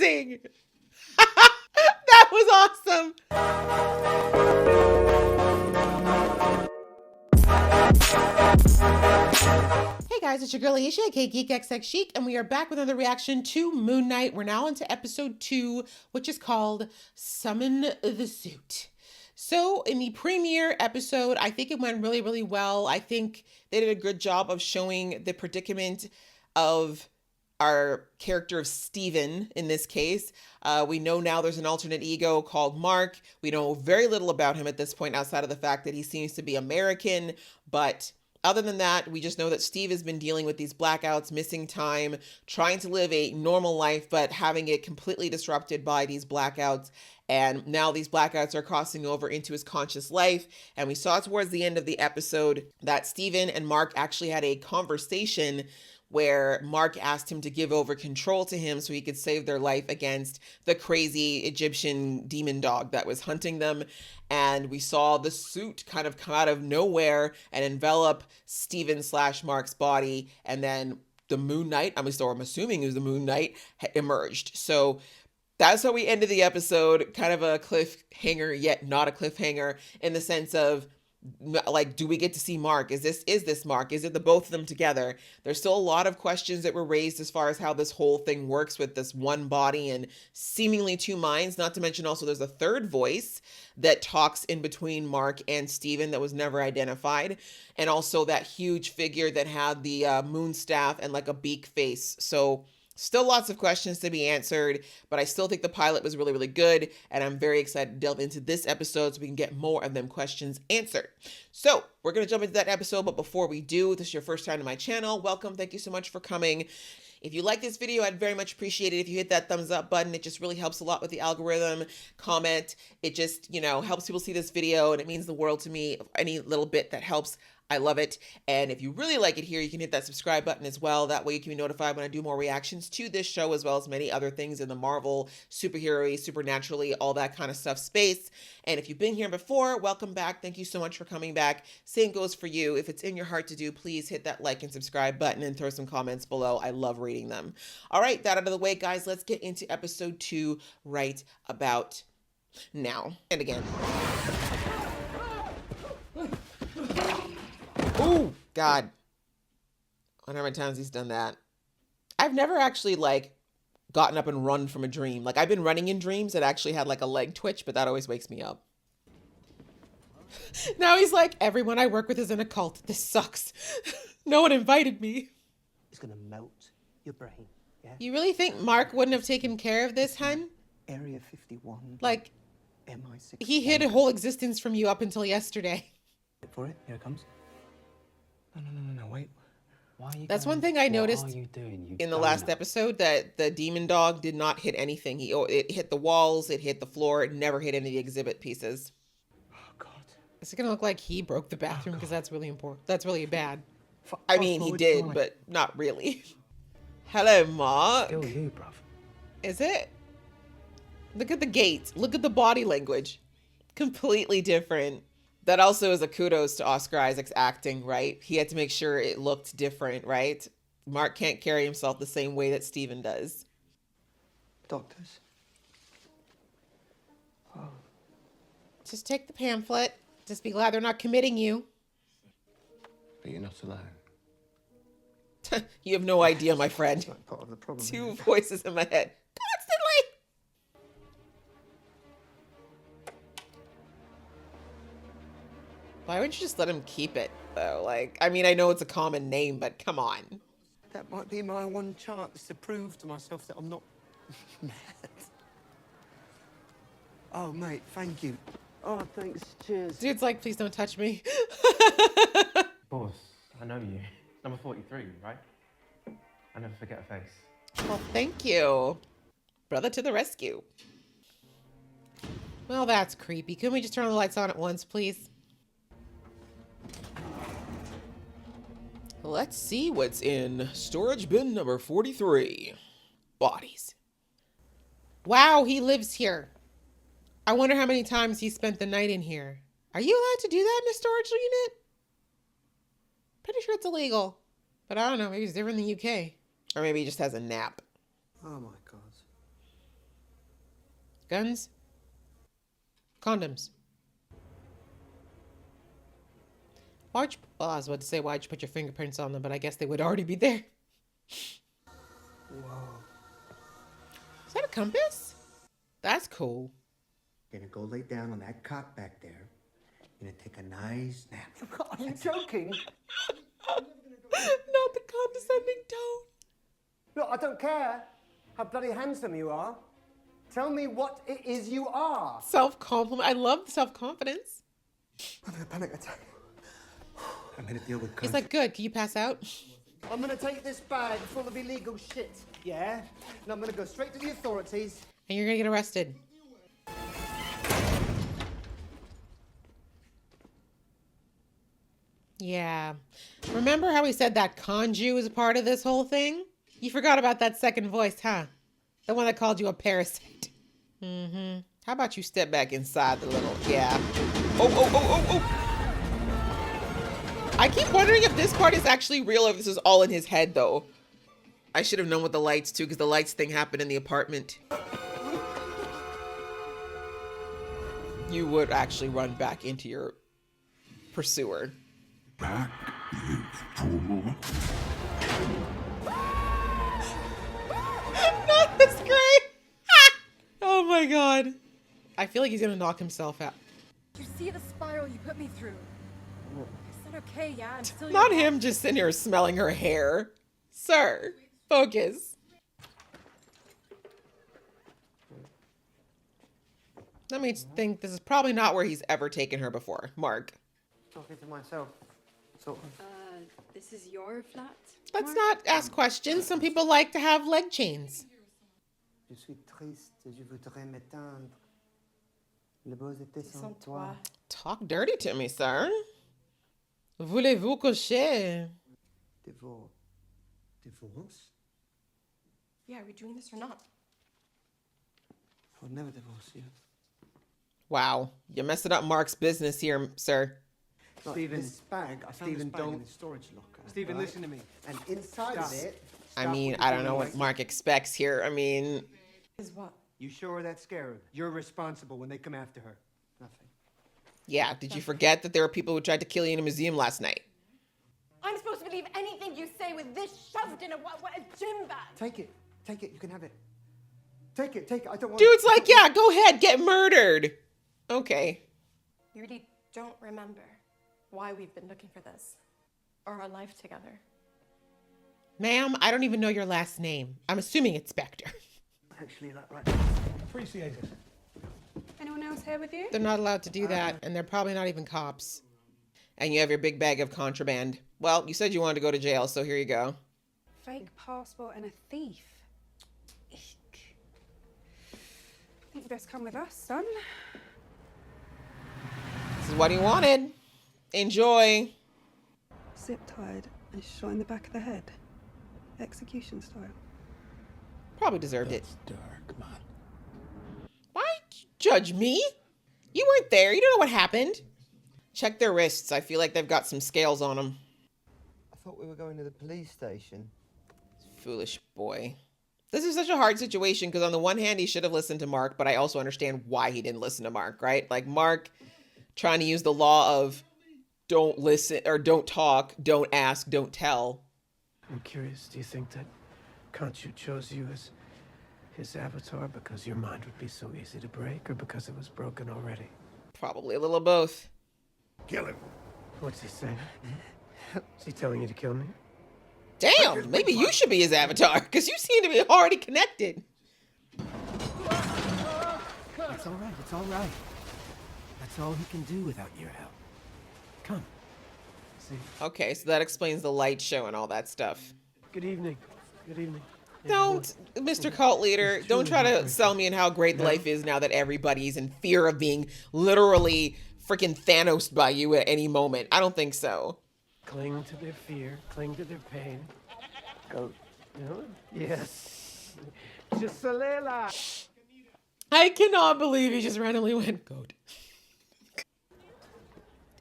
amazing. That was awesome. Hey guys, it's your girl Aisha, aka Geek XX Chic, and we are back with another reaction to Moon Knight. We're now into episode 2, which is called Summon the Suit. So in the premiere episode, I think it went really, really well. I think they did a good job of showing the predicament of our character of Steven in this case. We know now there's an alternate ego called Marc. We know very little about him at this point outside of the fact that he seems to be American, but other than that, we just know that Steve has been dealing with these blackouts, missing time, trying to live a normal life, but having it completely disrupted by these blackouts. And now these blackouts are crossing over into his conscious life. And we saw towards the end of the episode that Steven and Marc actually had a conversation where Marc asked him to give over control to him so he could save their life against the crazy Egyptian demon dog that was hunting them. And we saw the suit kind of come out of nowhere and envelop Steven / Marc's body. And then the Moon Knight, I'm assuming it was the Moon Knight, emerged. So that's how we ended the episode. Kind of a cliffhanger, yet not a cliffhanger, in the sense of, like, do we get to see Marc? Is this Marc? Is it the both of them together? There's still a lot of questions that were raised as far as how this whole thing works with this one body and seemingly two minds. Not to mention also there's a third voice that talks in between Marc and Steven that was never identified. And also that huge figure that had the moon staff and like a beak face. So still lots of questions to be answered, but I still think the pilot was really, really good, and I'm very excited to delve into this episode so we can get more of them questions answered. So we're going to jump into that episode, but before we do, if this is your first time to my channel, welcome. Thank you so much for coming. If you like this video, I'd very much appreciate it if you hit that thumbs up button. It just really helps a lot with the algorithm. Comment. It just, helps people see this video, and it means the world to me. Any little bit that helps, I love it. And if you really like it here, you can hit that subscribe button as well. That way you can be notified when I do more reactions to this show, as well as many other things in the Marvel, superhero-y, supernaturally, all that kind of stuff space. And if you've been here before, welcome back. Thank you so much for coming back. Same goes for you. If it's in your heart to do, please hit that like and subscribe button and throw some comments below. I love reading them. All right, that out of the way, guys, let's get into episode 2 right about now. And again. Oh, God. I wonder how many times he's done that. I've never actually, gotten up and run from a dream. I've been running in dreams that actually had, a leg twitch, but that always wakes me up. Now he's like, everyone I work with is in a cult. This sucks. No one invited me. It's gonna melt your brain, yeah? You really think Marc wouldn't have taken care of this, hun? Area 51. MI6. He hid a whole existence from you up until yesterday. Wait for it. Here it comes. No, wait. Why are you That's going? one thing I noticed What are you doing, in the last episode, that the demon dog did not hit anything. It hit the walls, it hit the floor, it never hit any of the exhibit pieces. Oh, God. Is it gonna look like he broke the bathroom? Because that's really important. That's really bad. I mean, he did, but not really. Hello, Marc. Still you, bruv. Is it? Look at the gait. Look at the body language. Completely different. That also is a kudos to Oscar Isaac's acting, right? He had to make sure it looked different, right? Marc can't carry himself the same way that Steven does. Doctors. Oh. Just take the pamphlet. Just be glad they're not committing you. But you're not alone. You have no idea, my friend. That's not part of the problem. Two voices in my head. Constantly! Why wouldn't you just let him keep it, though? I know it's a common name, but come on. That might be my one chance to prove to myself that I'm not mad. Oh, mate, thank you. Oh, thanks. Cheers. Dude's like, please don't touch me. Boss, I know you. Number 43, right? I never forget a face. Well, thank you. Brother to the rescue. Well, that's creepy. Couldn't we just turn the lights on at once, please? Let's see what's in storage bin number 43. Bodies. Wow, he lives here. I wonder how many times he spent the night in here. Are you allowed to do that in a storage unit? Pretty sure it's illegal. But I don't know, maybe it's different in the UK. Or maybe he just has a nap. Oh my God. Guns? Condoms. Why'd you, well, I was about to say, why'd you put your fingerprints on them, but I guess they would already be there. Whoa. Is that a compass? That's cool. You're gonna go lay down on that cot back there. You're gonna take a nice nap. Are you joking? Not the condescending tone. Look, I don't care how bloody handsome you are. Tell me what it is you are. Self-compliment. I love the self-confidence. I'm having a panic attack. I'm gonna deal with He's like, good. Can you pass out? I'm gonna take this bag full of illegal shit, yeah? And I'm gonna go straight to the authorities. And you're gonna get arrested. Yeah. Remember how he said that Kanju was a part of this whole thing? You forgot about that second voice, huh? The one that called you a parasite. Mm-hmm. How about you step back inside the little... Yeah. Oh. I keep wondering if this part is actually real or if this is all in his head, though. I should have known with the lights, too, because the lights thing happened in the apartment. You would actually run back into your pursuer. Back into Not this great. Oh my god. I feel like he's gonna knock himself out. You see the spiral you put me through? It's not okay, yeah? I'm still Not your him just sitting here smelling her hair. Sir, focus. Let me think. This is probably not where he's ever taken her before. Mark. Talking to myself, sort of. This is your flat? Let's not ask questions. Some people like to have leg chains. Je suis triste, je voudrais m'éteindre. Le beau était sans Sans toi. toi. Talk dirty to me, sir. Voulez-vous coucher? Divorce? Yeah, are we doing this or not? I would never divorce you. Wow. You're messing up Mark's business here, sir. Stephen, this bag, I found Stephen, this bag in don't- the storage locker. Stephen, right? listen to me. And inside of Stop. it... I stuff mean, with I the don't know what like- Mark expects here. I mean, Is what? You sure that scarab? You're responsible when they come after her. Nothing. yeah. Did you forget that there were people who tried to kill you in a museum last night? I'm supposed to believe anything you say with this shoved in a gym bag. Take it. Take it. You can have it. Take it. Take it. I don't want Dude's it. like, yeah, go ahead, get murdered. Okay. You really don't remember why we've been looking for this or our life together. Ma'am, I don't even know your last name. I'm assuming it's Spectre. Actually, right. Appreciate it. Anyone else here with you? They're not allowed to do that, and they're probably not even cops. And you have your big bag of contraband. Well, you said you wanted to go to jail, so here you go. Fake passport and a thief. Eek. I think you best come with us, son. This is what he wanted. Enjoy. Zip tied and shot in the back of the head. Execution style. Probably deserved it. It's dark, man. Why judge me? You weren't there. You don't know what happened. Check their wrists. I feel like they've got some scales on them. I thought we were going to the police station. Foolish boy. This is such a hard situation because on the one hand, he should have listened to Mark, but I also understand why he didn't listen to Mark, right? Like Mark trying to use the law of don't listen or don't talk, don't ask, don't tell. I'm curious, do you think that Khonshu chose you as his avatar because your mind would be so easy to break or because it was broken already? Probably a little of both. Kill him. What's he saying? Is he telling you to kill me? Damn, maybe you should be his avatar because you seem to be already connected. It's all right, it's all right. That's all he can do without your help. Come. See. Okay, so that explains the light show and all that stuff. Good evening. Good evening. Don't, Mr. Cult Leader, don't try to sell me in how great life is now that everybody's in fear of being literally freaking Thanos by you at any moment. I don't think so. Cling to their fear, cling to their pain. Go. You know? Yes. Just a little. I cannot believe he just randomly went goat.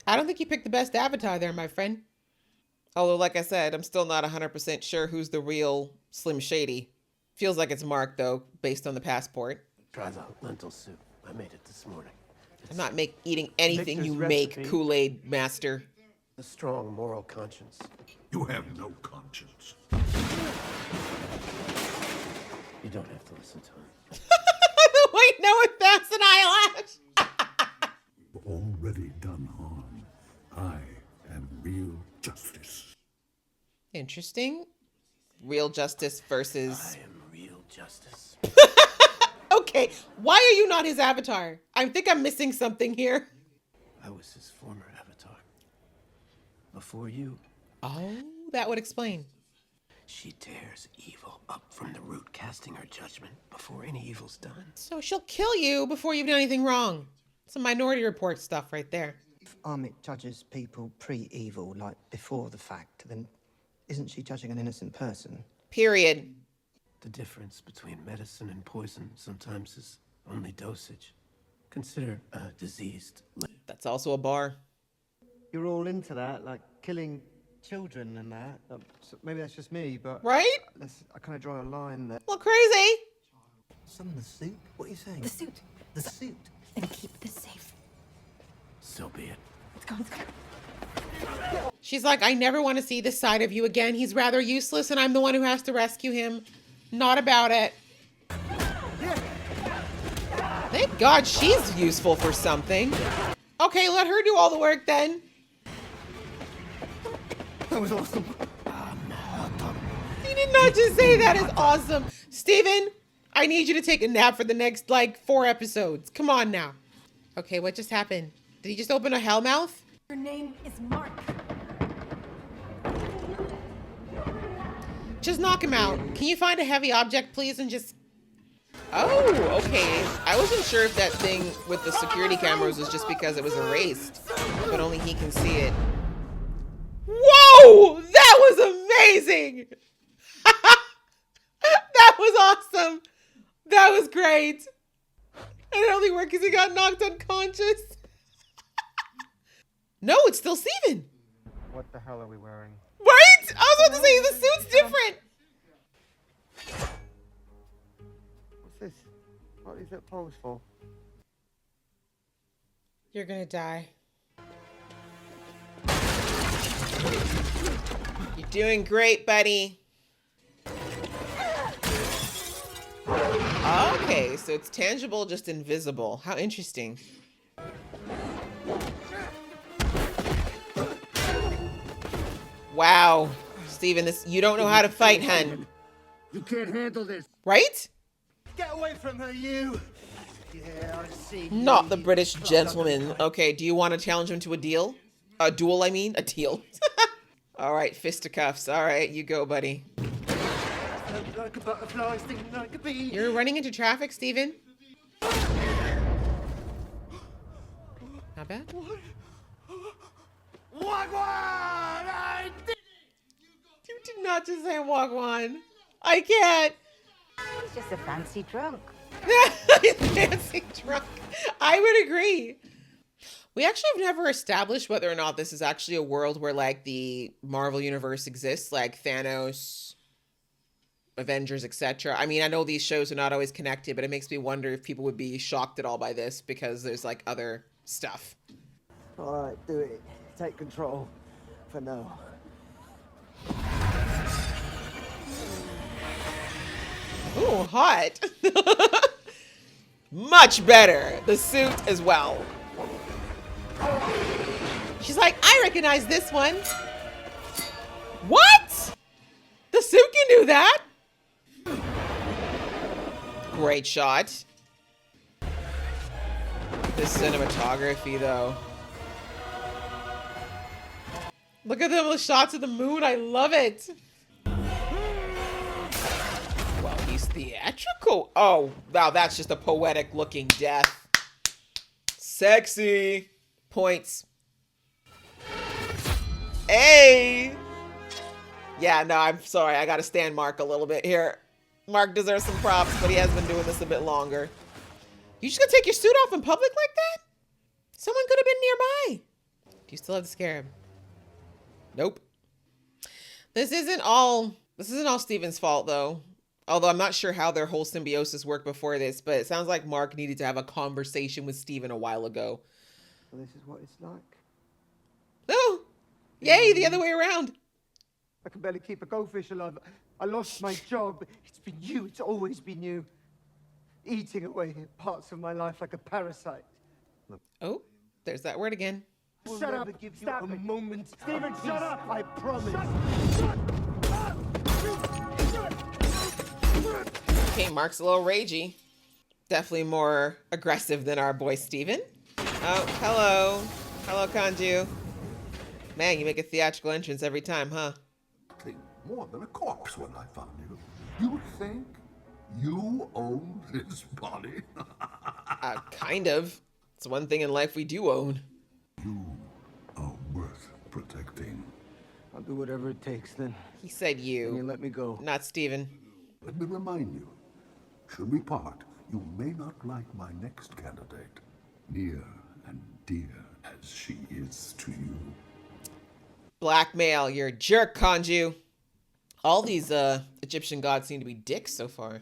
I don't think you picked the best avatar there, my friend. Although, like I said, I'm still not 100% sure who's the real Slim Shady. Feels like it's Mark, though, based on the passport. Try the lentil soup. I made it this morning. I'm not eating anything Victor's you make, recipe. Kool-Aid Master. A strong moral conscience. You have no conscience. You don't have to listen to him. Wait, no, it bats an eyelash. You've already done harm. I am real justice. Interesting. Real justice versus... I am real justice. Okay, why are you not his avatar? I think I'm missing something here. I was his former avatar. Before you, Oh, that would explain. she tears evil up from the root, casting her judgment before any evil's done. So she'll kill you before you've done anything wrong. Some Minority Report stuff right there. If Amit judges people pre-evil, like before the fact, then isn't she judging an innocent person? Period. The difference between medicine and poison sometimes is only dosage. Consider a diseased liver. That's also a bar. You're all into that, like killing children and that. So maybe that's just me, but... Right? I kind of draw a line there. A little crazy. Summon the suit? What are you saying? The suit. The suit? And keep this safe. So be it. Let's go, let's go. She's like, I never want to see this side of you again. He's rather useless and I'm the one who has to rescue him. Not about it. Thank God she's useful for something. Okay, let her do all the work then. That was awesome. He did not just say that is awesome. Steven, I need you to take a nap for the next, 4 episodes. Come on now. Okay, what just happened? Did he just open a hellmouth? Your name is Marc. Just knock him out. Can you find a heavy object, please, and just... Oh, okay. I wasn't sure if that thing with the security cameras was just because it was erased, but only he can see it. Whoa! That was amazing! That was awesome! That was great! And it only worked because he got knocked unconscious. No, it's still Steven. What the hell are we wearing? Right? I was about to say, the suit's different. What's this? What is that pose for? You're gonna die. You're doing great, buddy. Okay, so it's tangible, just invisible. How interesting. Wow. Steven, you don't know how to fight, hun. You can't handle this. Right? Get away from her, you. Yeah, I see. Not the British gentleman. Okay, do you want to challenge him to a deal? A duel, I mean? A deal. All right, fisticuffs. All right, you go, buddy. Like a butterfly, stinging like a bee. You're running into traffic, Steven. Not bad. Wagwan! I did it! You did not just say Wagwan. I can't. He's just a fancy drunk. Fancy drunk. I would agree. We actually have never established whether or not this is actually a world where the Marvel universe exists, like Thanos, Avengers, etc. I mean, I know these shows are not always connected, but it makes me wonder if people would be shocked at all by this because there's other stuff. All right, do it. Take control for now. Ooh, hot. Much better. The suit as well. She's like, I recognize this one. What? The suit can do that? Great shot. The cinematography, though. Look at them, the shots of the moon. I love it. Well, he's theatrical. Oh, wow, that's just a poetic looking death. Sexy. Points. Hey. Yeah, no, I'm sorry. I got to stand Marc a little bit here. Marc deserves some props, but he has been doing this a bit longer. You just gonna take your suit off in public like that? Someone could have been nearby. Do you still have the scarab? Nope. This isn't all Steven's fault, though. Although I'm not sure how their whole symbiosis worked before this, but it sounds like Marc needed to have a conversation with Steven a while ago. So this is what it's like. Oh, yay, the other way around. I can barely keep a goldfish alive. I lost my job. It's been you. It's always been you. Eating away parts of my life like a parasite. Oh, there's that word again. Shut up. Give you a moment. Steven, shut up. I promise. Okay, Marc's a little ragey. Definitely more aggressive than our boy Steven. Oh, hello. Hello, Kanju. Man, you make a theatrical entrance every time, huh? Think more than a corpse when I found you. You think you own this body? Kind of. It's one thing in life we do own. You are worth protecting. I'll do whatever it takes then. He said you. And you let me go. Not Steven. Let me remind you, should we part, you may not like my next candidate, near and dear as she is to you. Blackmail, you're a jerk, Kanju. All these Egyptian gods seem to be dicks so far.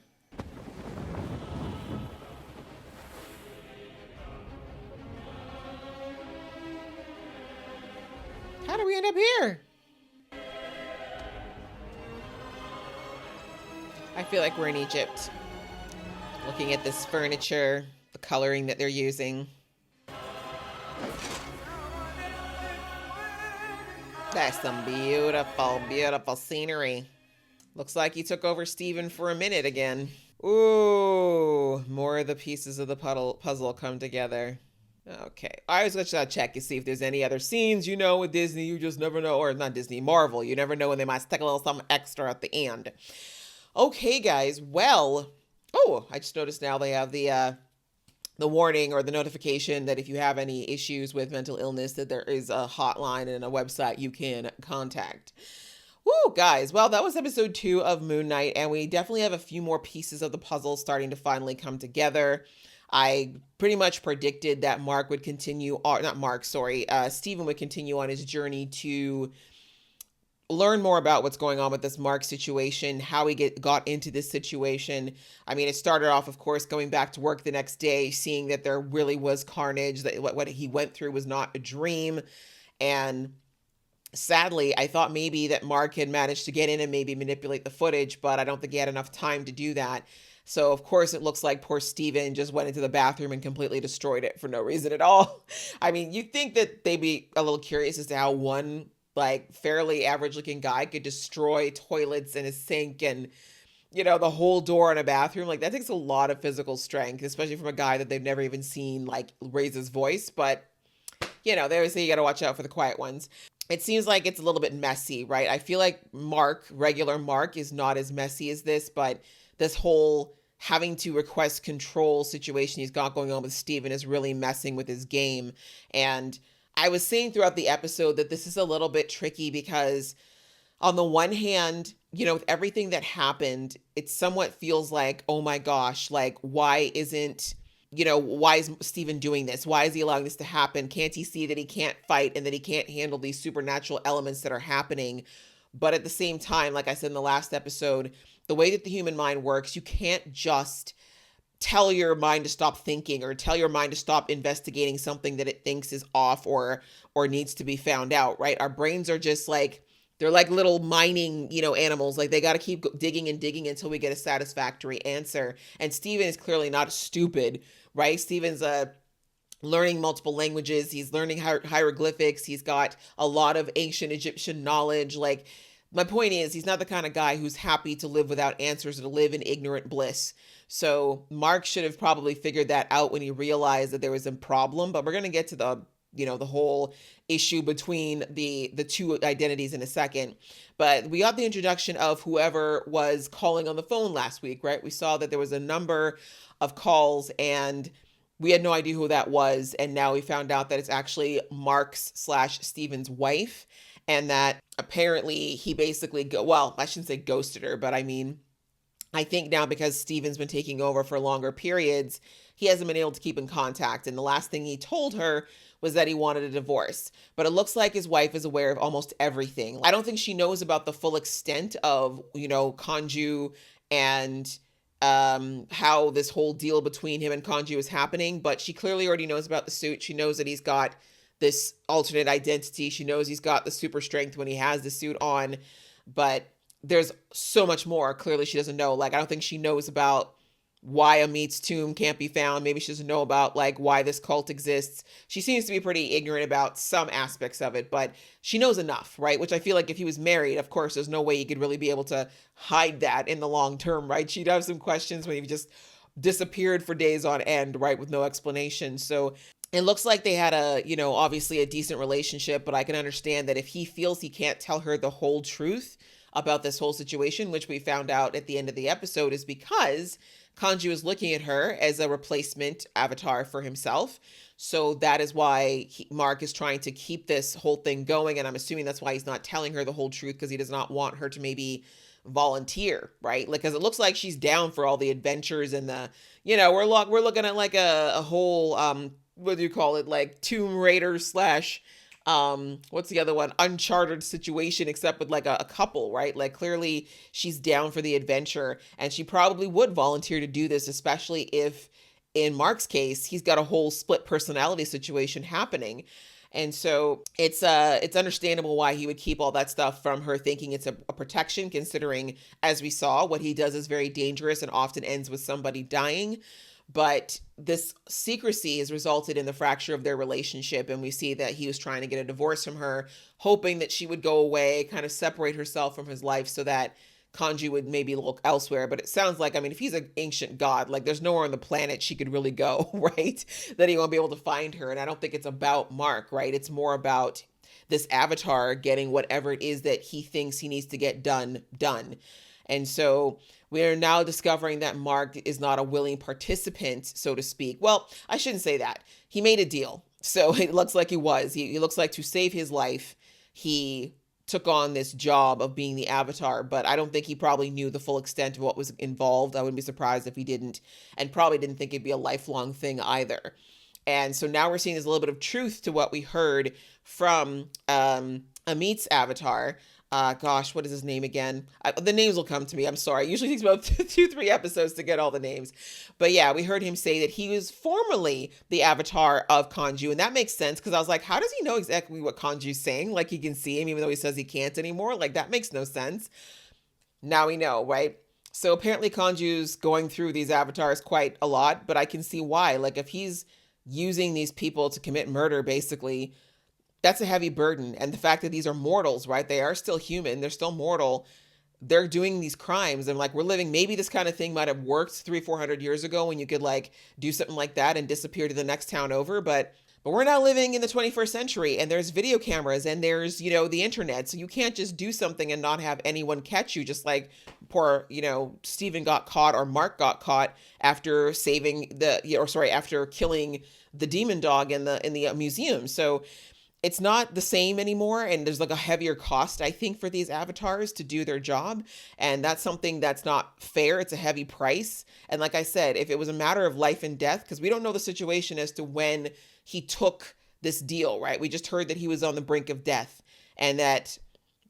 How do we end up here? I feel like we're in Egypt. Looking at this furniture, the coloring that they're using. That's some beautiful, beautiful scenery. Looks like he took over Steven for a minute again. Ooh, more of the pieces of the puzzle come together. Okay, I was gonna check to see if there's any other scenes. You know, with Disney, you just never know, or not Disney, Marvel, you never know when they might stick a little something extra at the end. Okay, guys, well, oh, I just noticed now they have the warning or the notification that if you have any issues with mental illness, that there is a hotline and a website you can contact. Woo, guys. Well, that was episode 2 of Moon Knight, and we definitely have a few more pieces of the puzzle starting to finally come together. I pretty much predicted that Marc would continue, or not Marc, sorry, Steven would continue on his journey to learn more about what's going on with this Marc situation, how he got into this situation. I mean, it started off, of course, going back to work the next day, seeing that there really was carnage, that what he went through was not a dream. And sadly, I thought maybe that Marc had managed to get in and maybe manipulate the footage, but I don't think he had enough time to do that. So, of course, it looks like poor Steven just went into the bathroom and completely destroyed it for no reason at all. I mean, you'd think that they'd be a little curious as to how one like fairly average looking guy could destroy toilets and a sink and, you know, the whole door in a bathroom. Like, that takes a lot of physical strength, especially from a guy that they've never even seen like raise his voice. But, you know, they always say you got to watch out for the quiet ones. It seems like it's a little bit messy, right? I feel like Marc, regular Marc, is not as messy as this, but this whole having to request control situation he's got going on with Steven is really messing with his game. And I was saying throughout the episode that this is a little bit tricky because on the one hand, you know, with everything that happened, it somewhat feels like, oh my gosh, like, why isn't, you know, why is Steven doing this? Why is he allowing this to happen? Can't he see that he can't fight and that he can't handle these supernatural elements that are happening? But at the same time, like I said in the last episode, the way that the human mind works, you can't just tell your mind to stop thinking or tell your mind to stop investigating something that it thinks is off or needs to be found out, right? Our brains are just like, they're like little mining, you know, animals. Like, they got to keep digging and digging until we get a satisfactory answer. And Steven is clearly not stupid, right? Steven's learning multiple languages. He's learning hieroglyphics. He's got a lot of ancient Egyptian knowledge. Like, my point is, he's not the kind of guy who's happy to live without answers or to live in ignorant bliss. So Marc should have probably figured that out when he realized that there was a problem. But we're going to get to the, you know, the whole issue between the two identities in a second. But we got the introduction of whoever was calling on the phone last week, right? We saw that there was a number of calls and we had no idea who that was. And now we found out that it's actually Marc's / Steven's wife. And that apparently he basically, well, I shouldn't say ghosted her, but I mean, I think now because Steven's been taking over for longer periods, he hasn't been able to keep in contact. And the last thing he told her was that he wanted a divorce. But it looks like his wife is aware of almost everything. I don't think she knows about the full extent of, you know, Kanju and how this whole deal between him and Kanju is happening. But she clearly already knows about the suit. She knows that he's got this alternate identity. She knows he's got the super strength when he has the suit on. But there's so much more. Clearly, she doesn't know. Like, I don't think she knows about why Amit's tomb can't be found. Maybe she doesn't know about like why this cult exists. She seems to be pretty ignorant about some aspects of it, but she knows enough, right? Which I feel like if he was married, of course, there's no way he could really be able to hide that in the long term, right? She'd have some questions when he just disappeared for days on end, right? With no explanation. So it looks like they had a, you know, obviously a decent relationship, but I can understand that if he feels he can't tell her the whole truth about this whole situation, which we found out at the end of the episode, is because Kanju is looking at her as a replacement avatar for himself. So that is why Marc is trying to keep this whole thing going. And I'm assuming that's why he's not telling her the whole truth, because he does not want her to maybe volunteer, right? Like, because it looks like she's down for all the adventures and the, you know, we're looking at like a whole, what do you call it? Like Tomb Raider slash, what's the other one? Uncharted situation, except with like a couple, right? Like clearly she's down for the adventure, and she probably would volunteer to do this, especially if in Marc's case, he's got a whole split personality situation happening. And so it's understandable why he would keep all that stuff from her, thinking it's a protection, considering, as we saw, what he does is very dangerous and often ends with somebody dying. But this secrecy has resulted in the fracture of their relationship. And we see that he was trying to get a divorce from her, hoping that she would go away, kind of separate herself from his life so that Kanju would maybe look elsewhere. But it sounds like, I mean, if he's an ancient god, like there's nowhere on the planet she could really go, right? That he won't be able to find her. And I don't think it's about Marc, right? It's more about this avatar getting whatever it is that he thinks he needs to get done. And so we are now discovering that Marc is not a willing participant, so to speak. Well, I shouldn't say that. He made a deal. So it looks like he was. He looks like, to save his life, he took on this job of being the avatar, but I don't think he probably knew the full extent of what was involved. I wouldn't be surprised if he didn't, and probably didn't think it'd be a lifelong thing either. And so now we're seeing there's a little bit of truth to what we heard from Amit's avatar. Gosh, what is his name again? The names will come to me. I'm sorry. It usually takes about 2-3 episodes to get all the names. But yeah, we heard him say that he was formerly the avatar of Kanju. And that makes sense, because I was like, how does he know exactly what Kanju's saying? Like, he can see him even though he says he can't anymore. Like, that makes no sense. Now we know, right? So apparently Kanju's going through these avatars quite a lot, but I can see why. Like, if he's using these people to commit murder, basically, that's a heavy burden. And the fact that these are mortals, right? They are still human. They're still mortal. They're doing these crimes. And like, we're living, maybe this kind of thing might have worked 300-400 years ago when you could like do something like that and disappear to the next town over. But we're now living in the 21st century, and there's video cameras and there's, you know, the internet. So you can't just do something and not have anyone catch you. Just like poor, you know, Steven got caught, or Marc got caught after after killing the demon dog in the museum. So it's not the same anymore, and there's like a heavier cost, I think, for these avatars to do their job, and that's something that's not fair. It's a heavy price. And like I said, if it was a matter of life and death, because we don't know the situation as to when he took this deal, right? We just heard that he was on the brink of death, and that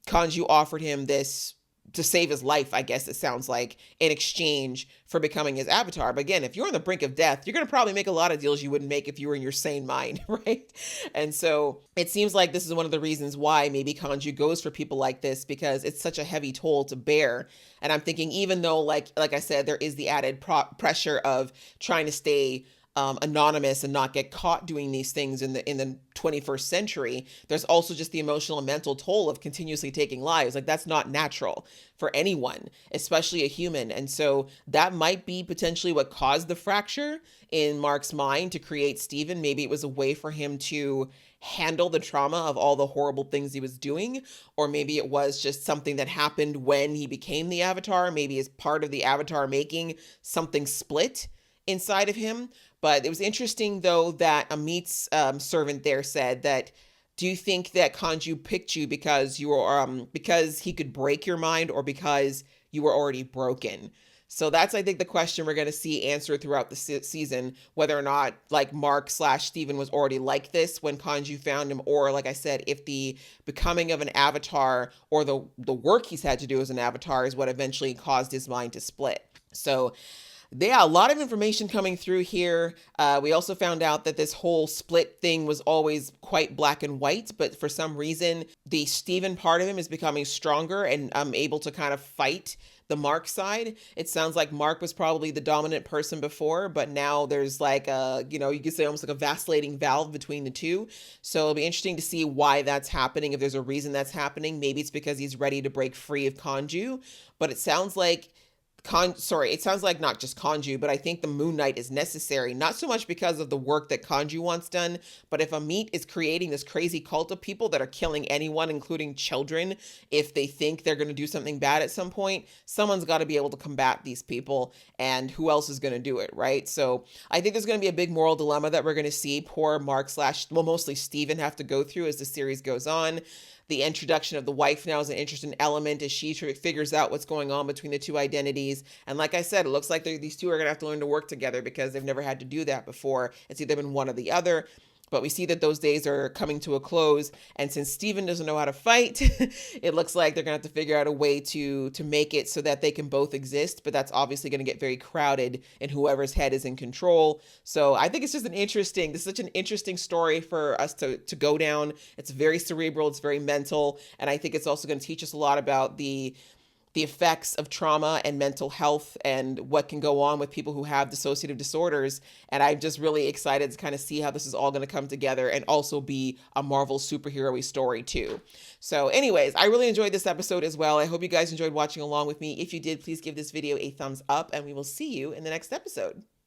Kanju offered him this to save his life, I guess it sounds like, in exchange for becoming his avatar. But again, if you're on the brink of death, you're going to probably make a lot of deals you wouldn't make if you were in your sane mind, right? And so it seems like this is one of the reasons why maybe Kanju goes for people like this, because it's such a heavy toll to bear. And I'm thinking, even though, like I said, there is the added pressure of trying to stay anonymous and not get caught doing these things in the 21st century, there's also just the emotional and mental toll of continuously taking lives. Like, that's not natural for anyone, especially a human. And so that might be potentially what caused the fracture in Marc's mind to create Steven. Maybe it was a way for him to handle the trauma of all the horrible things he was doing, or maybe it was just something that happened when he became the avatar. Maybe as part of the avatar making, something split inside of him. But it was interesting, though, that Amit's servant there said that, do you think that Kanju picked you because you were because he could break your mind, or because you were already broken? So that's, I think, the question we're going to see answered throughout the season, whether or not like Mark/Steven was already like this when Kanju found him, or like I said, if the becoming of an avatar or the work he's had to do as an avatar is what eventually caused his mind to split. So yeah, a lot of information coming through here. We also found out that this whole split thing was always quite black and white, but for some reason, the Steven part of him is becoming stronger and able to kind of fight the Mark side. It sounds like Mark was probably the dominant person before, but now there's like a, you could say almost like a vacillating valve between the two. So it'll be interesting to see why that's happening. If there's a reason that's happening, maybe it's because he's ready to break free of Kanju, but it sounds like it sounds like not just Kanju, but I think the Moon Knight is necessary, not so much because of the work that Kanju wants done, but if Amit is creating this crazy cult of people that are killing anyone, including children, if they think they're going to do something bad at some point, someone's got to be able to combat these people, and who else is going to do it, right? So I think there's going to be a big moral dilemma that we're going to see poor mostly Steven have to go through as the series goes on. The introduction of the wife now is an interesting element as she figures out what's going on between the two identities. And like I said, it looks like these two are going to have to learn to work together because they've never had to do that before. It's either been one or the other. But we see that those days are coming to a close. And since Steven doesn't know how to fight, it looks like they're going to have to figure out a way to make it so that they can both exist. But that's obviously going to get very crowded in whoever's head is in control. So I think it's just this is such an interesting story for us to go down. It's very cerebral. It's very mental. And I think it's also going to teach us a lot about the effects of trauma and mental health and what can go on with people who have dissociative disorders. And I'm just really excited to kind of see how this is all going to come together and also be a Marvel superhero-y story too. So anyways, I really enjoyed this episode as well. I hope you guys enjoyed watching along with me. If you did, please give this video a thumbs up and we will see you in the next episode.